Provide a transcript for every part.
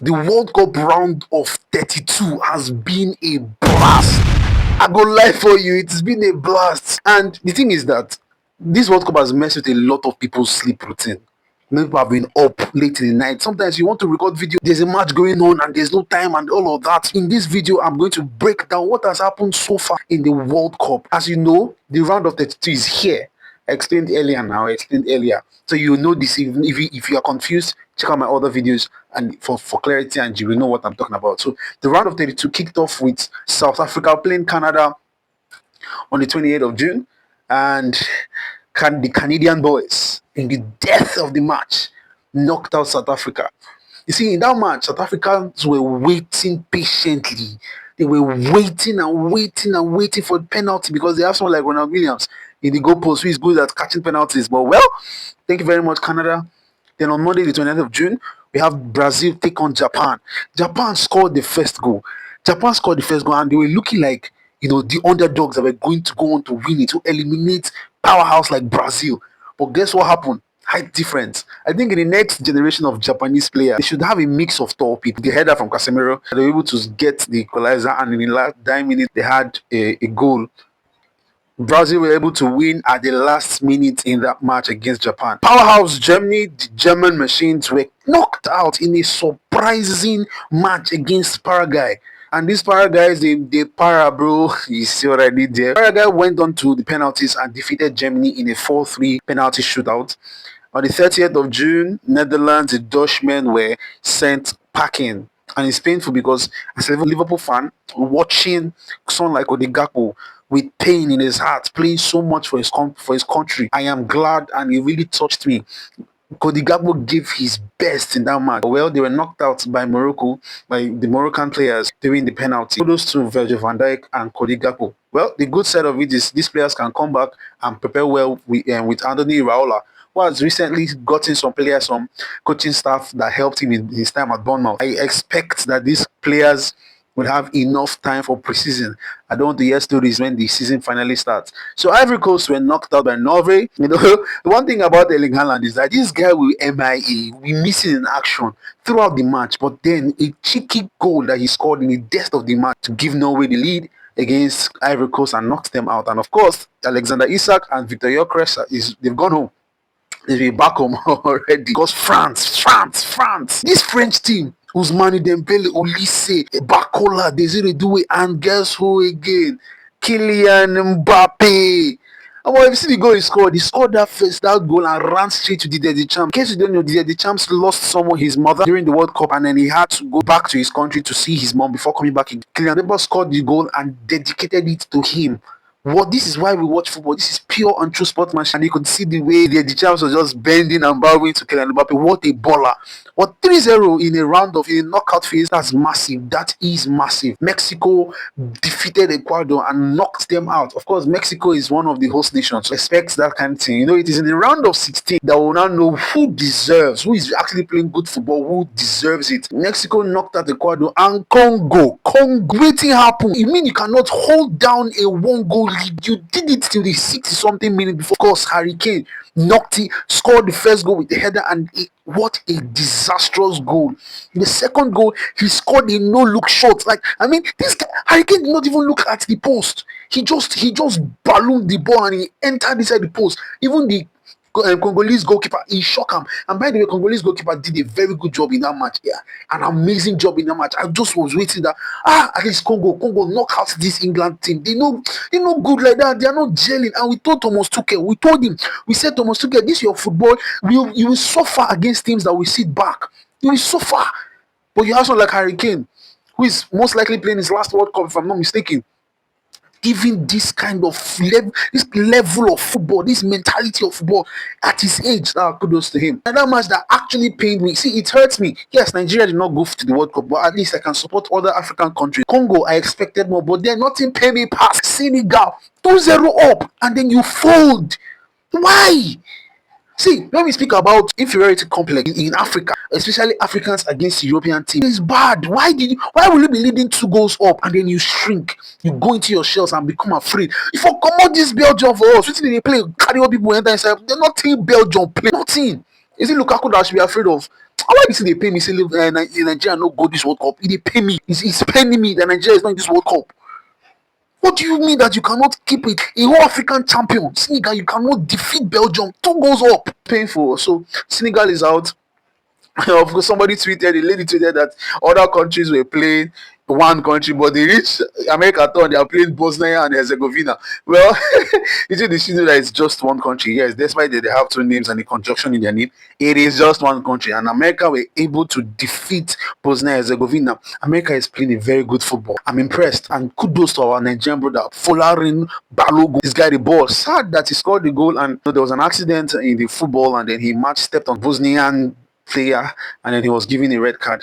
The World Cup round of 32 has been a blast. I go lie for you, it's been a blast. And the thing is that this World Cup has messed with a lot of people's sleep routine. Many people have been up late in the night. Sometimes you want to record video, there's a match going on and there's no time and all of that. In this video, I'm going to break down what has happened so far in the World Cup. As you know, the round of 32 is here. I explained earlier. So you know this. If you are confused, check out my other videos and for clarity, and you will know what I'm talking about. So the round of 32 kicked off with South Africa playing Canada on the 28th of June, and the Canadian boys, in the death of the match, knocked out South Africa. You see, in that match, South Africans were waiting patiently. They were waiting and waiting and waiting for the penalty because they have someone like Ronaldo Williams in the goalpost who is good at catching penalties. But well, thank you very much, Canada. Then on Monday, the 29th of June, we have Brazil take on Japan. Japan scored the first goal. And they were looking like the underdogs that were going to go on to win it, to eliminate powerhouse like Brazil. But guess what happened? Height difference. I think in the next generation of Japanese players, they should have a mix of tall people. The header from Casemiro, they were able to get the equalizer, and in the last 9 minutes, they had a goal. Brazil were able to win at the last minute in that match against Japan. Powerhouse Germany, the German machines, were knocked out in a surprising match against Paraguay. And these Paraguays, they para, bro. You see what I did there? Paraguay went on to the penalties and defeated Germany in a 4-3 penalty shootout. On the 30th of June, Netherlands, the Dutchmen were sent packing. And it's painful because as a Liverpool fan, watching someone like Odegaard with pain in his heart, playing so much for his country, I am glad, and it really touched me. Cody Gakpo gave his best in that match. Well, they were knocked out by Morocco, by the Moroccan players during the penalty. Those two, Virgil van Dijk and Cody Gakpo. Well, the good side of it is these players can come back and prepare well with Anthony Raola, who has recently gotten some players, some coaching staff that helped him in his time at Bournemouth. I expect that these players will have enough time for preseason. I don't want to hear stories when the season finally starts. So Ivory Coast were knocked out by Norway. The one thing about Erling Haaland is that this guy will MIA, we missing in action throughout the match. But then a cheeky goal that he scored in the death of the match to give Norway the lead against Ivory Coast and knocked them out. And of course, Alexander Isak and Victor Gyökeres, they've gone home. They'll be back home already because France, this French team, Ousmane Dembele, Olise, Bakola, Desiree Doué, and guess who again? Kylian Mbappe. And when you see the goal he scored that goal and ran straight to Didier Deschamps. In case you don't know, Didier Deschamps lost his mother during the World Cup, and then he had to go back to his country to see his mom before coming back. Kylian Mbappe scored the goal and dedicated it to him. This is why we watch football. This is pure and true sportsmanship. And you could see the way the Champs was just bending and bowing to Kylian Mbappe. What a baller. What 3-0 in a knockout phase, that's massive. That is massive. Mexico defeated Ecuador and knocked them out. Of course, Mexico is one of the host nations. So expect that kind of thing. It is in the round of 16 that we'll now know who is actually playing good football, who deserves it. Mexico knocked out Ecuador and Congo. Waiting happened. You mean you cannot hold down a 1-goal lead? You did it till the 60-something minute before. Of course, Harry Kane scored the first goal with the header, and what a disastrous goal. The second goal, he scored a no-look shot. This guy, Harry Kane did not even look at the post. He just ballooned the ball and he entered inside the post. Even the Congolese goalkeeper, he shocked him. And by the way, Congolese goalkeeper did a very good job in that match. Yeah, an amazing job in that match. I just was waiting that at least Congo knock out this England team. They're not good like that. They are not gelling. And we told Thomas Tuchel, we said Thomas Tuchel, this is your football. You will suffer against teams that will sit back. You will suffer. But you have someone like Harry Kane, who is most likely playing his last World Cup, if I'm not mistaken. Giving this kind of level of football, this mentality of football at his age, kudos to him. And that match that actually pained me. See, it hurts me. Yes, Nigeria did not go to the World Cup, but at least I can support other African countries. Congo, I expected more, but they're nothing pay me past. Senegal, 2-0 up, and then you fold. Why? See, when we speak about inferiority complex in Africa, especially Africans against European teams, it's bad. Why will you be leading 2 goals up and then you shrink? You go into your shells and become afraid. If you come out this Belgium for us, what did they play? Carry all people enter inside. They're not taking Belgium play. Nothing. Is it Lukaku that I should be afraid of? why you see they pay me say Nigeria no go this World Cup? They pay me. It's paying me that Nigeria is not in this World Cup. What do you mean that you cannot keep it? A whole African champion, Senegal, you cannot defeat Belgium 2 goals up. Painful. So Senegal is out. Of course, somebody tweeted, a lady tweeted that other countries were playing one country, but they reached America turn, they are playing Bosnia and Herzegovina. Well, is it the shit that it's just one country? Yes, despite that they have two names and a conjunction in their name, it is just one country. And America were able to defeat Bosnia and Herzegovina. America is playing a very good football. I'm impressed, and kudos to our Nigerian brother Folarin Balogun. This guy, the ball, sad that he scored the goal, and there was an accident in the football, and then he stepped on Bosnian player, and then he was given a red card.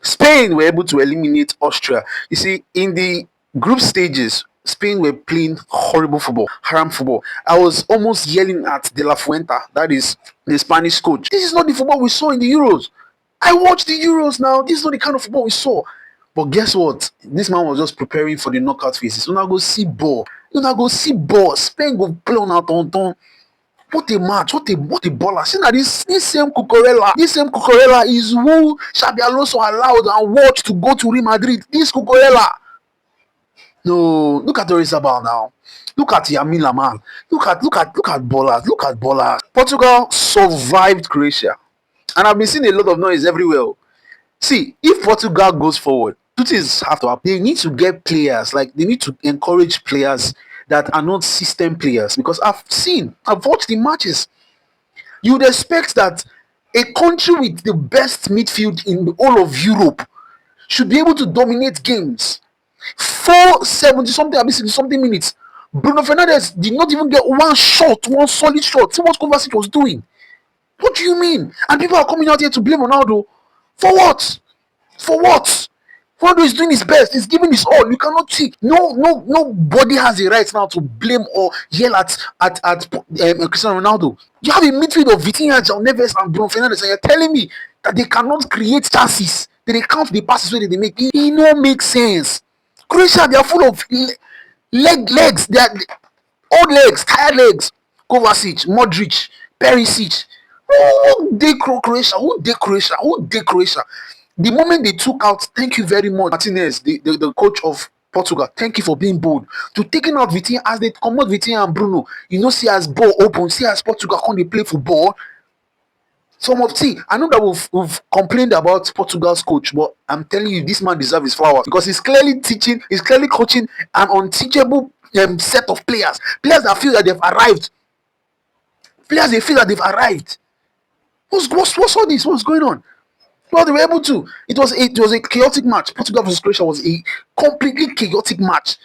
Spain were able to eliminate Austria. You see, in the group stages, Spain were playing horrible football, haram football. I was almost yelling at De La Fuente, that is the Spanish coach. This is not the football we saw in the Euros. I watched the Euros now. This is not the kind of football we saw. But guess what? This man was just preparing for the knockout phases. So now go see ball. You now go see ball. Spain go play on out on. What a match, what a baller. See now this same Cucurella is who Xabi Alonso allowed and watched to go to Real Madrid. This Cucurella. No, look at Orizabal now. Look at Yamin Lamal. Look at ballers. Look at ballers. Portugal survived Croatia. And I've been seeing a lot of noise everywhere. See, if Portugal goes forward, two things have to happen. They need to get players, like they need to encourage players that are not system players, because I've watched the matches. You'd expect that a country with the best midfield in all of Europe should be able to dominate games. 470 something, 60 something minutes. Bruno Fernandes did not even get one solid shot. See what Kovacic was doing. What do you mean? And people are coming out here to blame Ronaldo. For what? For what? Ronaldo is doing his best. He's giving his all. You cannot see. Nobody has the right now to blame or yell at Cristiano Ronaldo. You have a midfield of Vitinha, João Neves, and Bruno Fernandes, and you're telling me that they cannot create chances. That they count the passes where they make. It don't make sense. Croatia, they are full of legs. They are old legs, tired legs. Kovacic, Modric, Perisic. Who did Croatia? Who did Croatia? The moment they took out, thank you very much, Martinez, the coach of Portugal, thank you for being bold. To taking out Vitinha, as they come out Vitinha and Bruno, see as ball open, see as Portugal can't they play football. I know that we've complained about Portugal's coach, but I'm telling you, this man deserves his flowers because he's clearly coaching an unteachable set of players that feel that they've arrived. Players they feel that they've arrived. What's all this? What's going on? Well, they were able to. It was a chaotic match. Portugal versus Croatia was a completely chaotic match.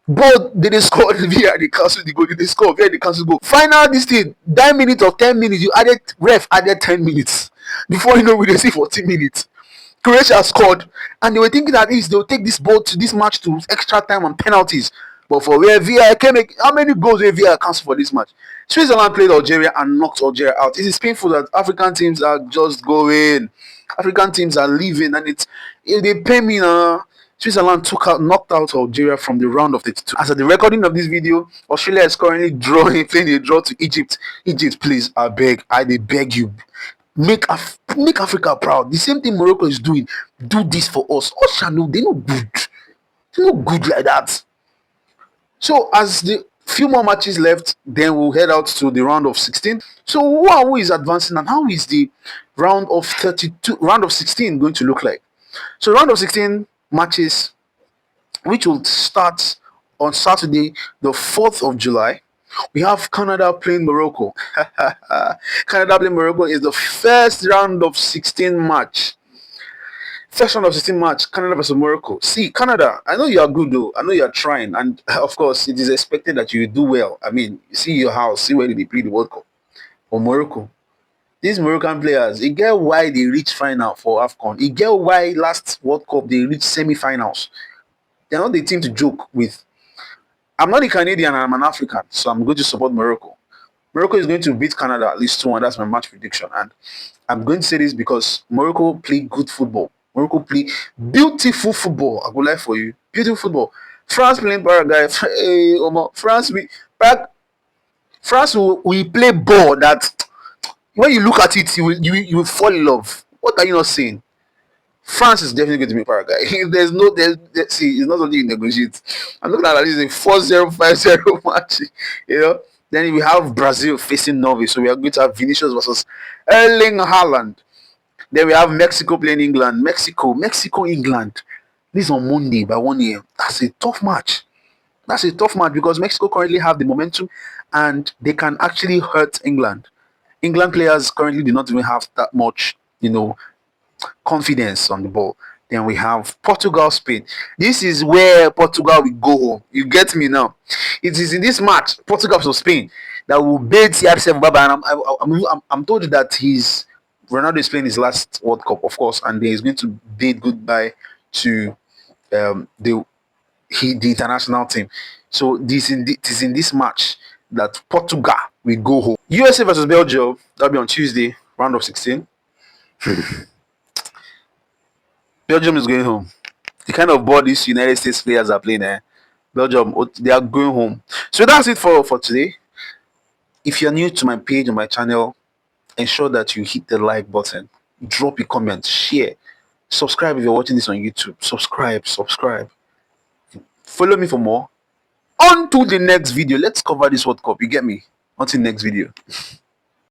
But they scored via the cancel the goal. They scored via the cancel goal. Final this thing, 9 minutes or 10 minutes, ref added 10 minutes. Before you know, we see 14 minutes. Croatia scored, and they were thinking that they'll take this match to extra time and penalties. But for where VAR came, how many goals did VAR cancel for this match? Switzerland played Algeria and knocked Algeria out. It is painful that African teams are just going. African teams are leaving, and if they pay me now. Switzerland knocked out Algeria from the round of 32. As at the recording of this video, Australia is currently playing a draw to Egypt. Egypt, please, I beg you, make Africa proud. The same thing Morocco is doing. Do this for us. Australia, they're not good. They're not good like that. So as the few more matches left, then we'll head out to the round of 16. So who is advancing, and how is the round of 16 going to look like? So round of 16 matches, which will start on Saturday, the 4th of July. We have Canada playing Morocco. Canada playing Morocco is the first round of 16 match. First round of 16 match, Canada versus Morocco. See, Canada, I know you are good though. I know you are trying. And of course, it is expected that you do well. I mean, see your house, see where they play the World Cup. For Morocco, these Moroccan players, you get why they reach final for AFCON. You get why last World Cup they reached semi-finals. They're not the team to joke with. I'm not a Canadian, I'm an African, so I'm going to support Morocco. Morocco is going to beat Canada at least 2-1. That's my match prediction. And I'm going to say this because Morocco play good football. Morocco play beautiful football. I will lie for you. Beautiful football. France playing Paraguay. Hey, France will play ball that when you look at it, you will fall in love. What are you not saying? France is definitely going to be Paraguay. See, it's not something you negotiate. I'm looking at this is a 4-0, 5-0 match. You know, then we have Brazil facing Norway, so we are going to have Vinicius versus Erling Haaland. Then we have Mexico playing England. Mexico, England. This is on Monday by 1 a.m. That's a tough match. That's a tough match because Mexico currently have the momentum and they can actually hurt England. England players currently do not even have that much, confidence on the ball. Then we have Portugal, Spain. This is where Portugal will go home. You get me now? It is in this match, Portugal versus Spain, that will bid CR7 bye bye. And I'm told that Ronaldo is playing his last World Cup, of course, and he's going to bid goodbye to the international team. So it is in this match that Portugal will go home. USA versus Belgium, that'll be on Tuesday, round of 16. Belgium is going home. The kind of ball these United States players are playing, Belgium, they are going home. So that's it for today. If you're new to my page on my channel, ensure that you hit the like button, drop a comment, share, subscribe if you're watching this on YouTube. Subscribe. Follow me for more. On to the next video. Let's cover this World Cup. You get me? Until next video.